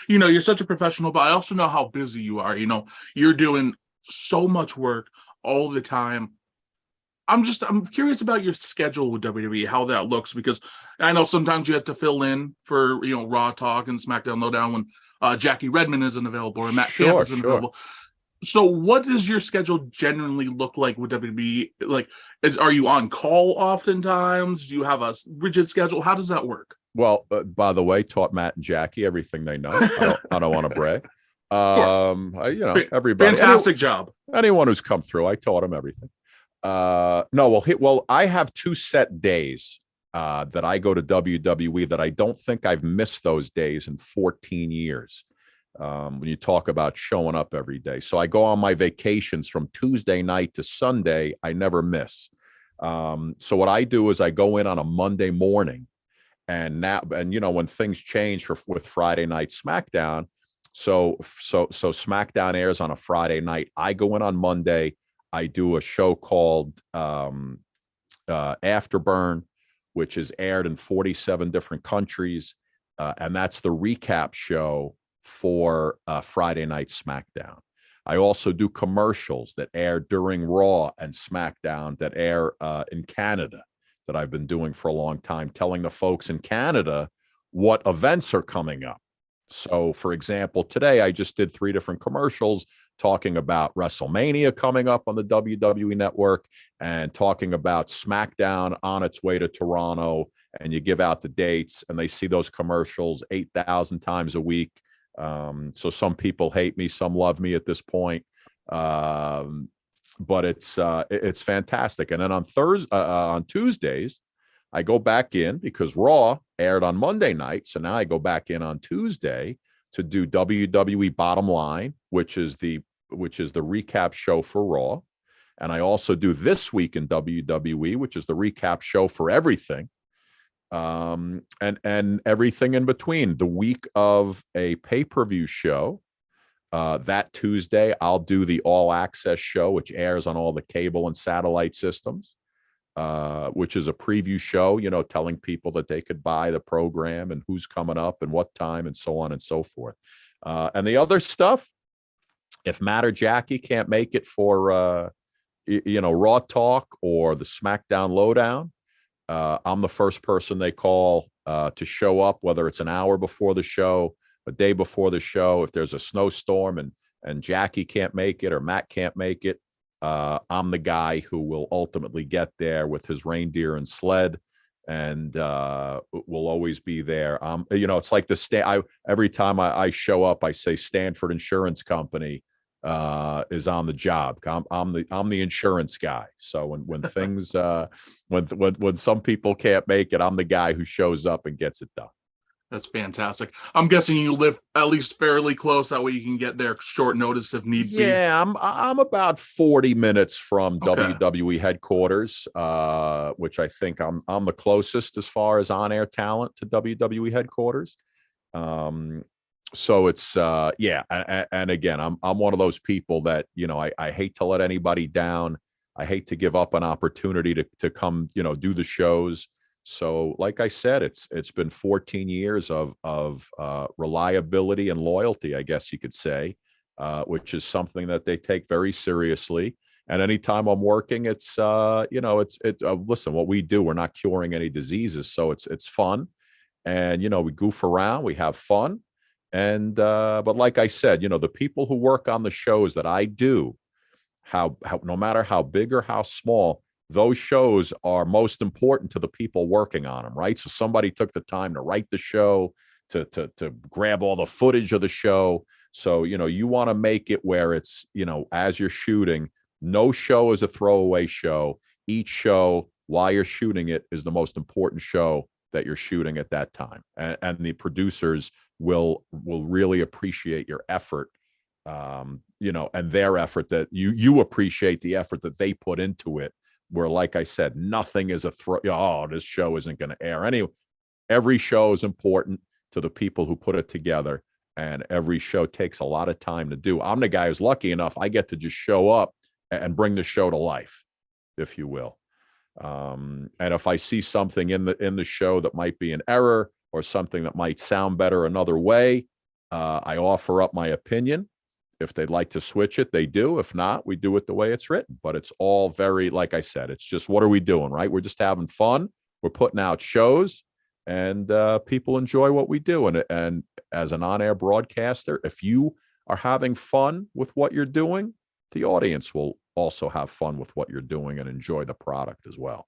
You're such a professional, but I also know how busy you are. You're doing so much work all the time. I'm curious about your schedule with WWE, how that looks, because I know sometimes you have to fill in for Raw Talk and SmackDown Lowdown when Jackie Redmond isn't available or Matt Camp Sure, isn't sure. available. So what does your schedule generally look like with WWE? Like, are you on call oftentimes? Do you have a rigid schedule? How does that work? Well, by the way, taught Matt and Jackie everything they know. I don't want to brag. Of course. Everybody, Fantastic job. anyone who's come through, I taught them everything. No, well, I have two set days that I go to WWE that I don't think I've missed those days in 14 years. When you talk about showing up every day. So I go on my vacations from Tuesday night to Sunday. I never miss. So what I do is I go in on a Monday morning, and when things change with Friday Night SmackDown, so SmackDown airs on a Friday night. I go in on Monday. I do a show called Afterburn, which is aired in 47 different countries, and that's the recap show for Friday Night SmackDown. I also do commercials that air during Raw and SmackDown that air in Canada that I've been doing for a long time, telling the folks in Canada what events are coming up. So, for example, today I just did 3 different commercials talking about WrestleMania coming up on the WWE network and talking about SmackDown on its way to Toronto. And you give out the dates and they see those commercials 8,000 times a week. So some people hate me, some love me at this point. But it's fantastic. And then on Tuesdays, I go back in because Raw aired on Monday night. So now I go back in on Tuesday to do WWE Bottom Line, which is the recap show for Raw. And I also do This Week in WWE, which is the recap show for everything. And everything in between. The week of a pay-per-view show, that Tuesday, I'll do the All Access show, which airs on all the cable and satellite systems, which is a preview show, telling people that they could buy the program and who's coming up and what time and so on and so forth. And the other stuff, if Matt or Jackie can't make it for, Raw Talk or the SmackDown Lowdown, I'm the first person they call to show up, whether it's an hour before the show, a day before the show. If there's a snowstorm and Jackie can't make it or Matt can't make it, I'm the guy who will ultimately get there with his reindeer and sled, and will always be there. It's like every time I show up, I say Stanford Insurance Company is on the job. I'm the insurance guy. So when things when some people can't make it, I'm the guy who shows up and gets it done. That's fantastic. I'm guessing you live at least fairly close. That way you can get there short notice if need be. Yeah, I'm about 40 minutes from Okay. WWE headquarters, which I think I'm the closest as far as on-air talent to WWE headquarters. So it's and again, I'm one of those people that I hate to let anybody down. I hate to give up an opportunity to come do the shows. So like I said, it's been 14 years of reliability and loyalty, I guess you could say, which is something that they take very seriously. And anytime I'm working, it's listen, what we do, we're not curing any diseases, so it's fun, and we goof around, we have fun. And but like I said, the people who work on the shows that I do, how no matter how big or how small, those shows are most important to the people working on them, right? So somebody took the time to write the show, to grab all the footage of the show. So you want to make it where it's as you're shooting, no show is a throwaway show. Each show while you're shooting it is the most important show that you're shooting at that time, and the producers will really appreciate your effort, and their effort, that you appreciate the effort that they put into it. Where, like I said, nothing is this show isn't going to air. Anyway, every show is important to the people who put it together, and every show takes a lot of time to do. I'm the guy who's lucky enough I get to just show up and bring the show to life, if you will. And if I see something in the show that might be an error or something that might sound better another way, I offer up my opinion. If they'd like to switch it, they do. If not, we do it the way it's written. But it's all very, like I said, it's just, what are we doing, right? We're just having fun. We're putting out shows, and people enjoy what we do. And as an on-air broadcaster, if you are having fun with what you're doing, the audience will also have fun with what you're doing and enjoy the product as well.